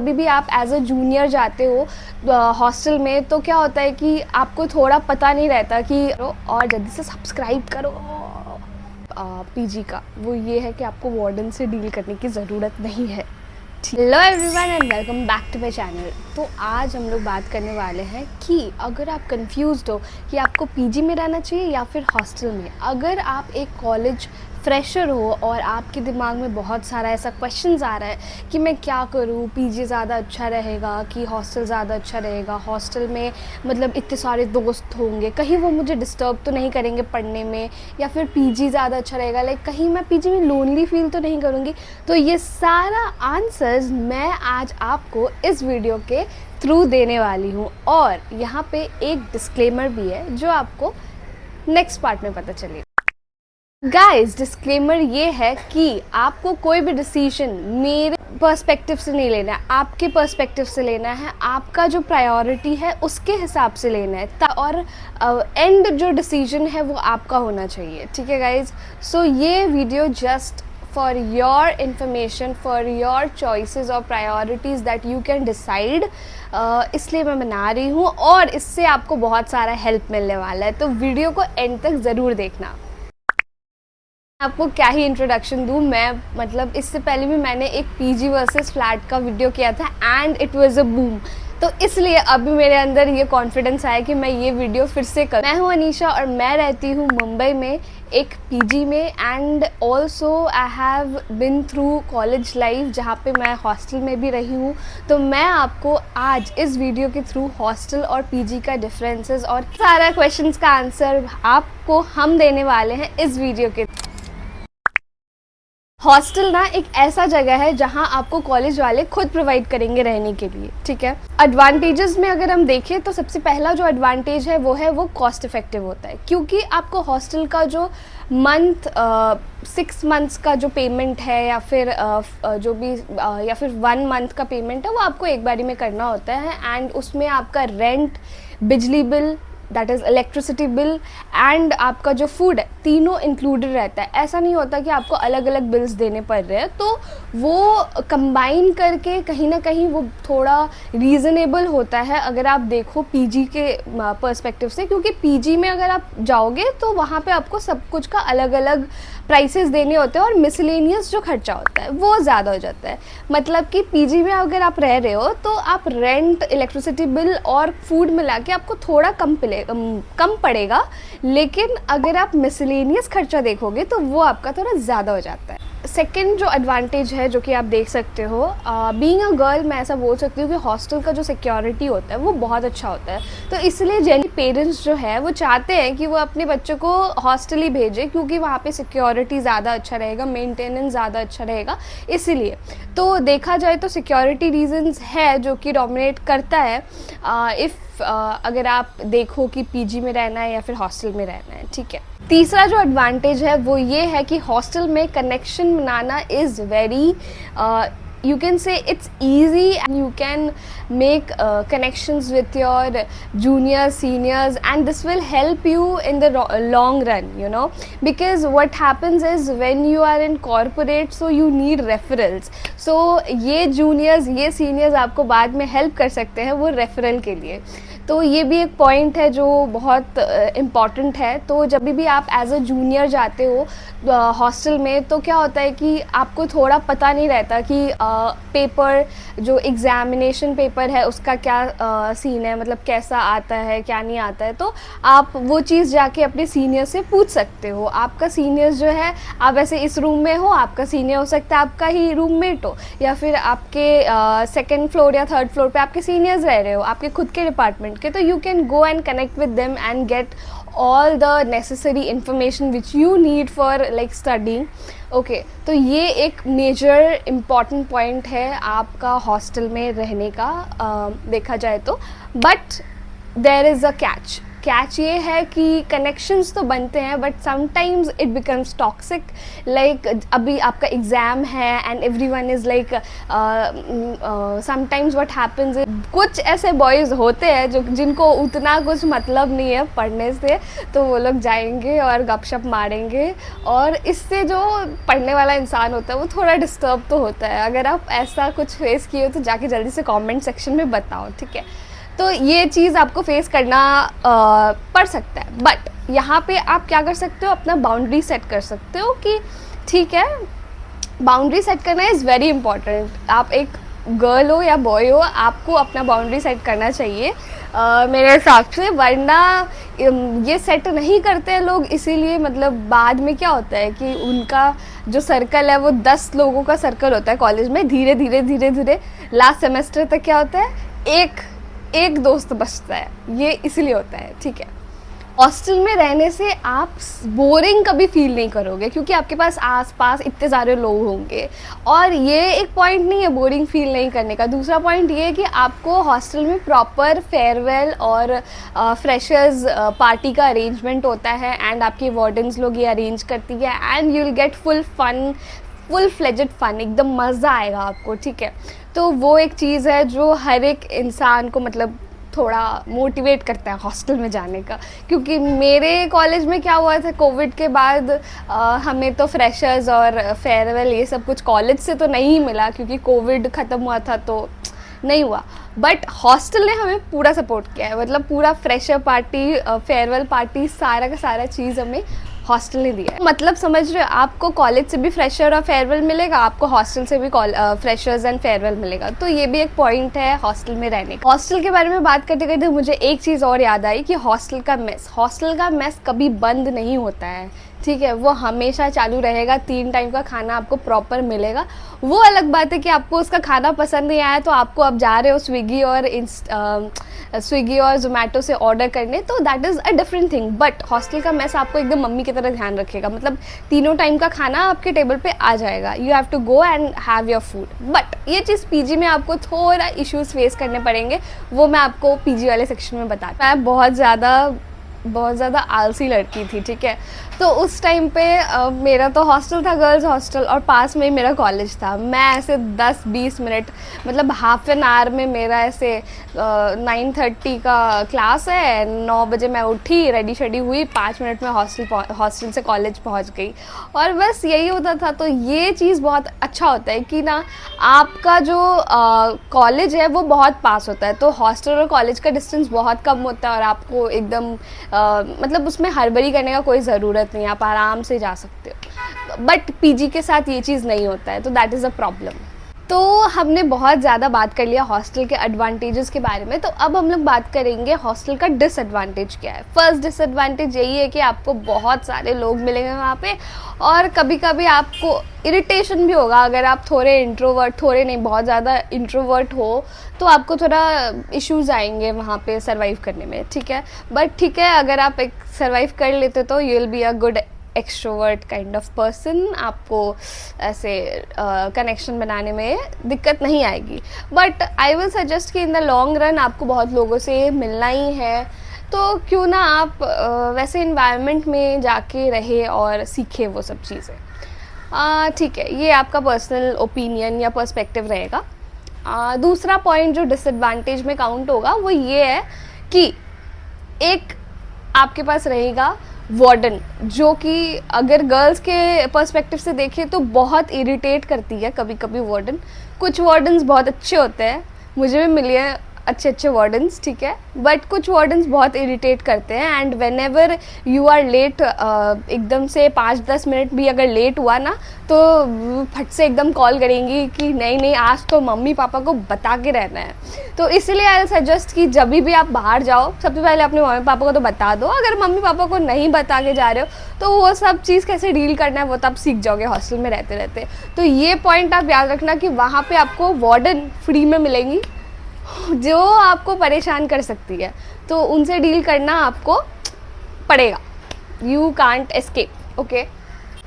अभी भी आप एज अ जूनियर जाते हो हॉस्टल में, तो क्या होता है कि आपको थोड़ा पता नहीं रहता कि और जल्दी से सब्सक्राइब करो पीजी का। वो ये है कि आपको वार्डन से डील करने की ज़रूरत नहीं है। Hello everyone and welcome back to my channel. तो आज हम लोग बात करने वाले हैं कि अगर आप कंफ्यूज्ड हो कि आपको पीजी में रहना चाहिए या फिर हॉस्टल में, अगर आप एक कॉलेज फ्रेशर हो और आपके दिमाग में बहुत सारा ऐसा क्वेश्चंस आ रहा है कि मैं क्या करूँ, पीजी ज़्यादा अच्छा रहेगा कि हॉस्टल ज़्यादा अच्छा रहेगा, हॉस्टल में मतलब इतने सारे दोस्त होंगे, कहीं वो मुझे डिस्टर्ब तो नहीं करेंगे पढ़ने में, या फिर पीजी ज़्यादा अच्छा रहेगा, लाइक कहीं मैं पीजी में लोनली फील तो नहीं करूँगी। तो ये सारा आंसर्स मैं आज आपको इस वीडियो के थ्रू देने वाली हूँ, और यहाँ पे एक डिस्क्लेमर भी है जो आपको नेक्स्ट पार्ट में पता चलेगा। गाइस, डिस्क्लेमर ये है कि आपको कोई भी डिसीजन मेरे पर्सपेक्टिव से नहीं लेना है, आपके पर्सपेक्टिव से लेना है, आपका जो प्रायोरिटी है उसके हिसाब से लेना है, और एंड जो डिसीजन है वो आपका होना चाहिए। ठीक है गाइस, सो ये video just for your information, for your choices और priorities that you can decide, इसलिए मैं बना रही हूँ और इससे आपको बहुत सारा हेल्प मिलने वाला है। तो वीडियो को एंड तक ज़रूर देखना। आपको क्या ही इंट्रोडक्शन दूँ मैं, मतलब इससे पहले भी मैंने एक पीजी वर्सेस फ्लैट का वीडियो किया था and it was a boom. तो इसलिए अभी मेरे अंदर ये कॉन्फिडेंस आया कि मैं ये वीडियो फिर से करूँ। मैं हूँ अनीशा और मैं रहती हूँ मुंबई में एक पीजी में, and also I have been through college life जहाँ पे मैं हॉस्टल में भी रही हूँ। तो मैं आपको आज इस वीडियो के थ्रू हॉस्टल और पीजी का डिफरेंसेस और सारा क्वेश्चंस का आंसर आपको हम देने वाले हैं इस वीडियो के। हॉस्टल ना एक ऐसा जगह है जहां आपको कॉलेज वाले खुद प्रोवाइड करेंगे रहने के लिए। ठीक है, एडवांटेजेस में अगर हम देखें तो सबसे पहला जो एडवांटेज है वो कॉस्ट इफेक्टिव होता है, क्योंकि आपको हॉस्टल का जो मंथ 6 मंथ्स का जो पेमेंट है या फिर जो भी या फिर 1 मंथ का पेमेंट है वो आपको एक बारी में करना होता है, एंड उसमें आपका रेंट, बिजली bill, that is electricity bill, and आपका जो फूड है, तीनों इंक्लूडेड रहता है। ऐसा नहीं होता कि आपको अलग अलग बिल्स देने पड़ रहे हैं। तो वो कंबाइन करके कहीं ना कहीं वो थोड़ा रीज़नेबल होता है अगर आप देखो पीजी के पर्सपेक्टिव से, क्योंकि पीजी में अगर आप जाओगे तो वहाँ पे आपको सब कुछ का अलग अलग प्राइसेस देने होते हैं और मिसलेनियस जो खर्चा होता है वो ज़्यादा हो जाता है। मतलब कि पीजी में अगर आप रह रहे हो तो आप रेंट, इलेक्ट्रिसिटी बिल और फूड मिला के आपको थोड़ा कम पड़ेगा, लेकिन अगर आप मिसलेनियस खर्चा देखोगे तो वो आपका थोड़ा ज़्यादा हो जाता है। सेकेंड जो एडवांटेज है जो कि आप देख सकते हो, बीइंग अ गर्ल मैं ऐसा बोल सकती हूँ कि हॉस्टल का जो सिक्योरिटी होता है वो बहुत अच्छा होता है। तो इसलिए जनरली पेरेंट्स जो है वो चाहते हैं कि वो अपने बच्चों को हॉस्टल ही भेजें, क्योंकि वहाँ पे सिक्योरिटी ज़्यादा अच्छा रहेगा, मेंटेनेंस ज़्यादा अच्छा रहेगा। इसीलिए तो देखा जाए तो सिक्योरिटी रीजंस है जो कि डोमिनेट करता है अगर आप देखो कि पीजी में रहना है या फिर हॉस्टल में रहना है। ठीक है, तीसरा जो एडवांटेज है वो ये है कि हॉस्टल में connection banana is very, you can say it's easy, and you can make connections with your juniors, seniors, and this will help you in the long run, you know, because what happens is when you are in corporate, so you need referrals, so ये juniors, ये seniors आपको बाद में help कर सकते हैं वो referral के लिए। तो ये भी एक पॉइंट है जो बहुत इम्पॉर्टेंट है। तो जब भी आप एज अ जूनियर जाते हो हॉस्टल में, तो क्या होता है कि आपको थोड़ा पता नहीं रहता कि पेपर, जो एग्ज़ामिनेशन पेपर है उसका क्या सीन है, मतलब कैसा आता है क्या नहीं आता है। तो आप वो चीज़ जाके अपने सीनियर से पूछ सकते हो। आपका सीनियर जो है, आप वैसे इस रूम में हो, आपका सीनियर हो सकता है आपका ही रूममेट हो, या फिर आपके सेकेंड फ्लोर या थर्ड फ्लोर पे आपके सीनियर्स रह रहे हो आपके खुद के डिपार्टमेंट के। तो you can go and connect with them and get all the necessary information which you need for like studying. Okay, तो ये एक मेजर इम्पॉर्टेंट पॉइंट है आपका हॉस्टल में रहने का, देखा जाए तो। But there is a catch, catch ये है कि कनेक्शंस तो बनते हैं but sometimes it becomes toxic. Like अभी आपका एग्ज़ाम है and everyone is like, sometimes what happens, कुछ ऐसे बॉयज़ होते हैं जो जिनको उतना कुछ मतलब नहीं है पढ़ने से, तो वो लोग जाएंगे और गपशप मारेंगे, और इससे जो पढ़ने वाला इंसान होता है वो थोड़ा डिस्टर्ब तो होता है। अगर आप ऐसा कुछ फेस किए हो तो जाके जल्दी से कमेंट सेक्शन में बताओ, ठीक है। तो ये चीज़ आपको फेस करना पड़ सकता है, बट यहाँ पे आप क्या कर सकते हो, अपना बाउंड्री सेट कर सकते हो कि ठीक है, बाउंड्री सेट करना इज़ वेरी इंपॉर्टेंट। आप एक गर्ल हो या बॉय हो, आपको अपना बाउंड्री सेट करना चाहिए मेरे हिसाब से, वरना ये सेट नहीं करते हैं लोग, इसीलिए मतलब बाद में क्या होता है कि उनका जो सर्कल है वो 10 लोगों का सर्कल होता है कॉलेज में, धीरे धीरे धीरे धीरे लास्ट सेमेस्टर तक क्या होता है, एक दोस्त बचता है। ये इसलिए होता है, ठीक है। हॉस्टल में रहने से आप बोरिंग कभी फील नहीं करोगे क्योंकि आपके पास आसपास इतने सारे लोग होंगे, और ये एक पॉइंट नहीं है बोरिंग फील नहीं करने का। दूसरा पॉइंट ये है कि आपको हॉस्टल में प्रॉपर फेयरवेल और फ्रेशर्स पार्टी का अरेंजमेंट होता है, एंड आपकी वार्डन्स लोग ये अरेंज करती है, and you will get full fledged fun, एकदम मज़ा आएगा आपको, ठीक है। तो वो एक चीज़ है जो हर एक इंसान को मतलब थोड़ा मोटिवेट करता है हॉस्टल में जाने का। क्योंकि मेरे कॉलेज में क्या हुआ था, कोविड के बाद हमें तो फ्रेशर्स और फेयरवेल ये सब कुछ कॉलेज से तो नहीं मिला क्योंकि कोविड ख़त्म हुआ था तो नहीं हुआ, बट हॉस्टल ने हमें पूरा सपोर्ट किया है। मतलब पूरा फ्रेशर पार्टी, फेयरवेल पार्टी, सारा का सारा चीज़ हमें हॉस्टल ने दिया है। मतलब समझ रहे हो, आपको कॉलेज से भी फ्रेशर और फेयरवेल मिलेगा, आपको हॉस्टल से भी फ्रेशर्स एंड फेयरवेल मिलेगा। तो ये भी एक पॉइंट है हॉस्टल में रहने का। हॉस्टल के बारे में बात करते करते मुझे एक चीज़ और याद आई कि हॉस्टल का मेस कभी बंद नहीं होता है, ठीक है। वो हमेशा चालू रहेगा, 3 टाइम का खाना आपको प्रॉपर मिलेगा। वो अलग बात है कि आपको उसका खाना पसंद नहीं आया तो आपको अब जा रहे हो स्विगी और जोमेटो से ऑर्डर करने, तो that is a different thing. But hostel का मेस आपको एकदम मम्मी की तरह ध्यान रखेगा, मतलब 3 टाइम का खाना आपके टेबल पे आ जाएगा, you have to go and have your food. But ये चीज़ पीजी में आपको थोड़ा इश्यूज़ फेस करने पड़ेंगे, वो मैं आपको पीजी वाले सेक्शन में बताती हूँ। मैं बहुत ज़्यादा आलसी लड़की थी, ठीक है। तो उस टाइम पे मेरा तो हॉस्टल था, गर्ल्स हॉस्टल, और पास में ही मेरा कॉलेज था। मैं ऐसे 10-20 मिनट, मतलब हाफ एन आवर में मेरा ऐसे 9:30 का क्लास है, 9 बजे मैं उठी, रेडी शेडी हुई, 5 मिनट में हॉस्टल से कॉलेज पहुंच गई, और बस यही होता था। तो ये चीज़ बहुत अच्छा होता है कि ना आपका जो कॉलेज है वो बहुत पास होता है, तो हॉस्टल और कॉलेज का डिस्टेंस बहुत कम होता है, और आपको एकदम मतलब उसमें हड़बड़ी करने का कोई ज़रूरत नहीं, आप आराम से जा सकते हो। बट पीजी के साथ ये चीज़ नहीं होता है, तो दैट इज़ अ प्रॉब्लम। तो हमने बहुत ज़्यादा बात कर लिया हॉस्टल के एडवांटेजेस के बारे में, तो अब हम लोग बात करेंगे हॉस्टल का डिसएडवांटेज क्या है। फर्स्ट डिसएडवांटेज यही है कि आपको बहुत सारे लोग मिलेंगे वहाँ पे, और कभी कभी आपको इरिटेशन भी होगा। अगर आप थोड़े नहीं बहुत ज़्यादा इंट्रोवर्ट हो तो आपको थोड़ा इश्यूज़ आएंगे वहाँ पे सर्वाइव करने में, ठीक है। बट ठीक है, अगर आप एक सर्वाइव कर लेते तो you will be a good extrovert kind of person, आपको ऐसे कनेक्शन बनाने में दिक्कत नहीं आएगी। बट आई विल सजेस्ट कि इन द लॉन्ग रन आपको बहुत लोगों से मिलना ही है, तो क्यों ना आप वैसे इन्वायरमेंट में जाके रहे और सीखे वो सब चीज़ें, ठीक है। ये आपका पर्सनल ओपिनियन या पर्सपेक्टिव रहेगा। दूसरा पॉइंट जो डिसएडवांटेज में काउंट होगा वो ये है कि एक आपके पास रहेगा वार्डन, जो कि अगर गर्ल्स के पर्सपेक्टिव से देखें तो बहुत इरिटेट करती है कभी कभी वार्डन। कुछ वार्डन्स बहुत अच्छे होते हैं, मुझे भी मिले हैं अच्छे वार्डन्स, ठीक है, बट कुछ वार्डन्स बहुत इरिटेट करते हैं। And whenever you are late, एकदम से 5-10 मिनट भी अगर लेट हुआ ना तो फट से एकदम कॉल करेंगी कि नहीं आज तो मम्मी पापा को बता के रहना है। तो इसलिए आई सजेस्ट कि जब भी आप बाहर जाओ सबसे पहले अपने मम्मी पापा को तो बता दो। अगर मम्मी पापा को नहीं बता के जा रहे हो तो वो सब चीज़ कैसे डील करना है वो तो आप सीख जाओगे हॉस्टल में रहते रहते। तो ये पॉइंट आप याद रखना कि वहाँ पे आपको वार्डन फ्री में मिलेंगी जो आपको परेशान कर सकती है, तो उनसे डील करना आपको पड़ेगा, यू कांट एस्केप, ओके।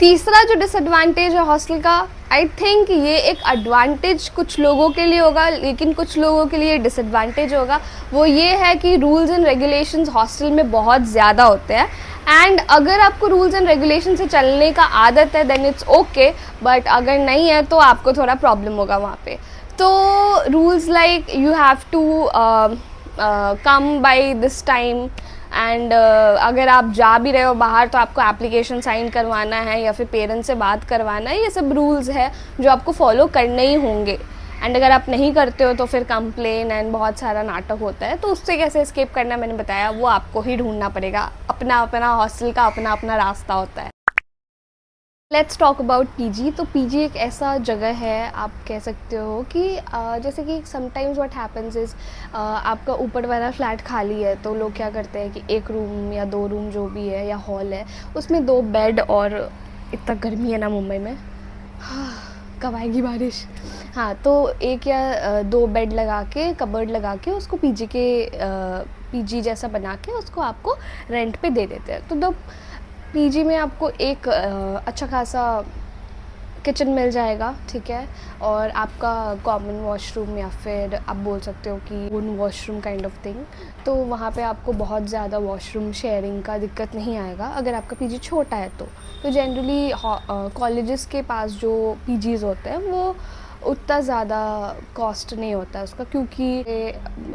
तीसरा जो डिसएडवांटेज है हॉस्टल का, आई थिंक ये एक एडवांटेज कुछ लोगों के लिए होगा लेकिन कुछ लोगों के लिए डिसएडवांटेज होगा। वो ये है कि रूल्स एंड रेगुलेशंस हॉस्टल में बहुत ज़्यादा होते हैं, एंड अगर आपको रूल्स एंड रेगुलेशन से चलने का आदत है देन इट्स ओके, बट अगर नहीं है तो आपको थोड़ा प्रॉब्लम होगा वहाँ पे। तो rules like you have to come by this time, and अगर आप जा भी रहे हो बाहर तो आपको एप्लीकेशन साइन करवाना है या फिर पेरेंट्स से बात करवाना है। ये सब रूल्स है जो आपको फॉलो करने ही होंगे, एंड अगर आप नहीं करते हो तो फिर कंप्लेन एंड बहुत सारा नाटक होता है। तो उससे कैसे एस्केप करना मैंने बताया, वो आपको ही ढूंढना पड़ेगा। अपना अपना हॉस्टल का अपना अपना रास्ता होता है। Let's talk about PG. तो पीजी एक ऐसा जगह है, आप कह सकते हो कि जैसे कि समटाइम्स व्हाट हैपेंस इज़ आपका ऊपर वाला फ्लैट खाली है तो लोग क्या करते हैं कि एक रूम या 2 रूम जो भी है या हॉल है उसमें 2 बेड, और इतना गर्मी है ना मुंबई में, कब आएगी बारिश। हाँ, तो 1 या 2 बेड लगा के, कबर्ड लगा के उसको पीजी जैसा बना के उसको आपको रेंट पे दे देते हैं। तो पीजी में आपको एक अच्छा खासा किचन मिल जाएगा, ठीक है, और आपका कॉमन वॉशरूम या फिर आप बोल सकते हो कि own washroom kind of thing. तो वहाँ पे आपको बहुत ज़्यादा वॉशरूम शेयरिंग का दिक्कत नहीं आएगा अगर आपका पीजी छोटा है तो जनरली कॉलेजेस के पास जो पीजीज़ होते हैं वो उतना ज़्यादा कॉस्ट नहीं होता है उसका, क्योंकि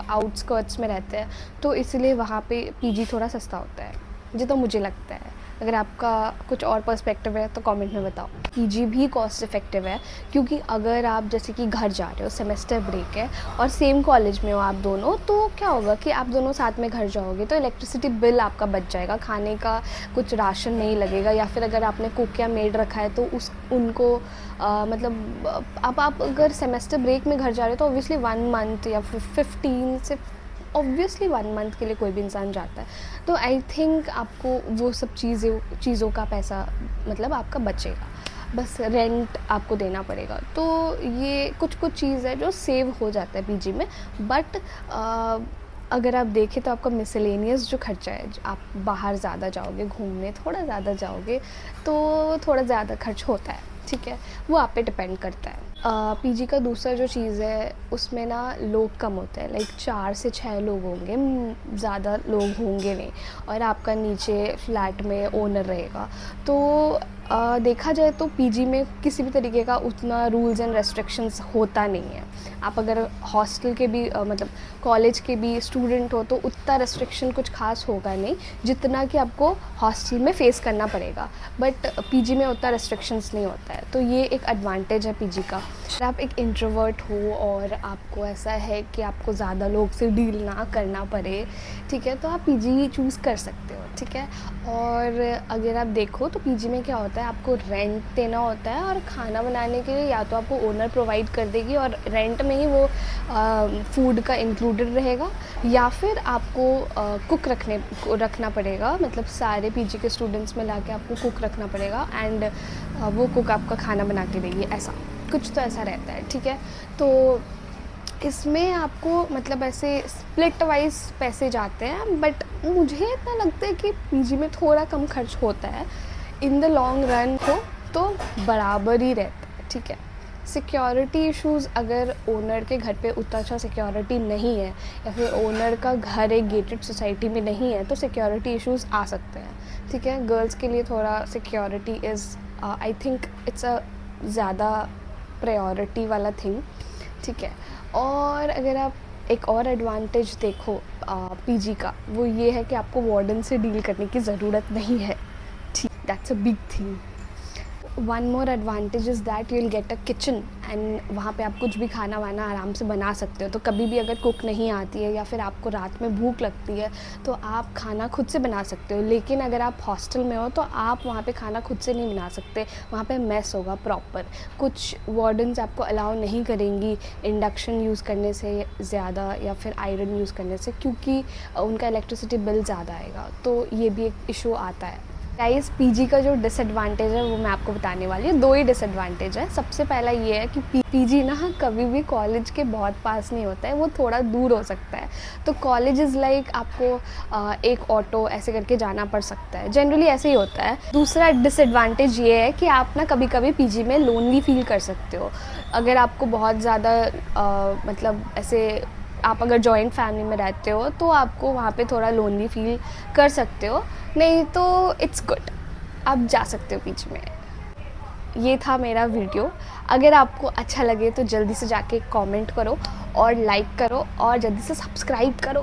आउटस्कर्ट्स में रहते हैं, तो इसलिए वहाँ पे पीजी थोड़ा सस्ता होता है, जो तो मुझे लगता है। अगर आपका कुछ और पर्सपेक्टिव है तो कमेंट में बताओ। पीजी भी कॉस्ट इफ़ेक्टिव है, क्योंकि अगर आप जैसे कि घर जा रहे हो, सेमेस्टर ब्रेक है और सेम कॉलेज में हो आप दोनों, तो क्या होगा कि आप दोनों साथ में घर जाओगे तो इलेक्ट्रिसिटी बिल आपका बच जाएगा, खाने का कुछ राशन नहीं लगेगा, या फिर अगर आपने कुक या मेड रखा है तो उनको मतलब आप अगर सेमेस्टर ब्रेक में घर जा रहे हो तो ऑब्वियसली 1 मंथ या फिर 15 से ऑब्वियसली 1 मंथ के लिए कोई भी इंसान जाता है, तो आई थिंक आपको वो सब चीज़ों का पैसा मतलब आपका बचेगा, बस रेंट आपको देना पड़ेगा। तो ये कुछ चीज़ है जो सेव हो जाता है पीजी में, बट अगर आप देखें तो आपका मिसलेनियस जो खर्चा है, आप बाहर ज़्यादा जाओगे घूमने, थोड़ा ज़्यादा जाओगे तो थोड़ा ज़्यादा खर्च होता है, ठीक है, वो आप पे डिपेंड करता है। पीजी का दूसरा जो चीज़ है उसमें ना लोग कम होते हैं, लाइक 4 से 6 लोग होंगे, ज़्यादा लोग होंगे नहीं, और आपका नीचे फ्लैट में ओनर रहेगा। तो देखा जाए तो पीजी में किसी भी तरीके का उतना रूल्स एंड रेस्ट्रिक्शंस होता नहीं है। आप अगर हॉस्टल के भी मतलब कॉलेज के भी स्टूडेंट हो तो उतना रेस्ट्रिक्शन कुछ खास होगा नहीं जितना कि आपको हॉस्टल में फ़ेस करना पड़ेगा, बट पीजी में उतना रेस्ट्रिक्शंस नहीं होता है, तो ये एक एडवांटेज है पीजी का। अगर आप एक इंट्रोवर्ट हो और आपको ऐसा है कि आपको ज़्यादा लोग से डील ना करना पड़े, ठीक है, तो आप पीजी चूज़ कर सकते हो, ठीक है। और अगर आप देखो तो पीजी में क्या होता है, आपको रेंट देना होता है, और खाना बनाने के लिए या तो आपको ओनर प्रोवाइड कर देगी और रेंट में ही वो फूड का इंक्लूडेड रहेगा, या फिर आपको कुक रखना पड़ेगा, मतलब सारे पीजी के स्टूडेंट्स में लाके आपको कुक रखना पड़ेगा, एंड वो कुक आपका खाना बना के देगी, ऐसा कुछ तो ऐसा रहता है, ठीक है। तो इसमें आपको मतलब ऐसे स्प्लिट वाइज पैसे जाते हैं, बट मुझे इतना लगता है कि पीजी में थोड़ा कम खर्च होता है, इन द लॉन्ग रन हो तो बराबर ही रहता है, ठीक है। सिक्योरिटी इश्यूज़, अगर ओनर के घर पे उतना अच्छा सिक्योरिटी नहीं है या फिर ओनर का घर एक गेटेड सोसाइटी में नहीं है तो सिक्योरिटी इश्यूज़ आ सकते हैं, ठीक है। गर्ल्स के लिए थोड़ा security is I think it's a ज़्यादा प्रायोरिटी वाला थिंग, ठीक है। और अगर आप एक और एडवांटेज देखो पीजी का, वो ये है कि आपको वार्डन से डील करने की ज़रूरत नहीं है, ठीक, that's a big thing. One more advantage is that you will get a kitchen, and वहाँ पे आप कुछ भी खाना वाना आराम से बना सकते हो। तो कभी भी अगर कुक नहीं आती है या फिर आपको रात में भूख लगती है तो आप खाना खुद से बना सकते हो, लेकिन अगर आप हॉस्टल में हो तो आप वहाँ पे खाना खुद से नहीं बना सकते, वहाँ पे मेस होगा प्रॉपर। कुछ वार्डन्स आपको अलाउ नहीं करेंगी इंडक्शन यूज़ करने से ज़्यादा या फिर आयरन यूज़ करने से, क्योंकि उनका इलेक्ट्रिसिटी बिल ज़्यादा आएगा, तो ये भी एक इशू आता है। गाइस पीजी का जो डिसएडवांटेज है वो मैं आपको बताने वाली हूँ। 2 ही डिसएडवांटेज है। सबसे पहला ये है कि पीजी ना कभी भी कॉलेज के बहुत पास नहीं होता है, वो थोड़ा दूर हो सकता है। तो कॉलेज इज़ लाइक आपको एक ऑटो ऐसे करके जाना पड़ सकता है, जनरली ऐसे ही होता है। दूसरा डिसएडवांटेज ये है कि आप ना कभी कभी पीजी में लोनली फील कर सकते हो। अगर आपको बहुत ज़्यादा मतलब ऐसे आप अगर जॉइंट फैमिली में रहते हो तो आपको वहाँ पे थोड़ा लोनली फील कर सकते हो, नहीं तो इट्स गुड, आप जा सकते हो बीच में। ये था मेरा वीडियो। अगर आपको अच्छा लगे तो जल्दी से जाके कमेंट करो और लाइक करो और जल्दी से सब्सक्राइब करो।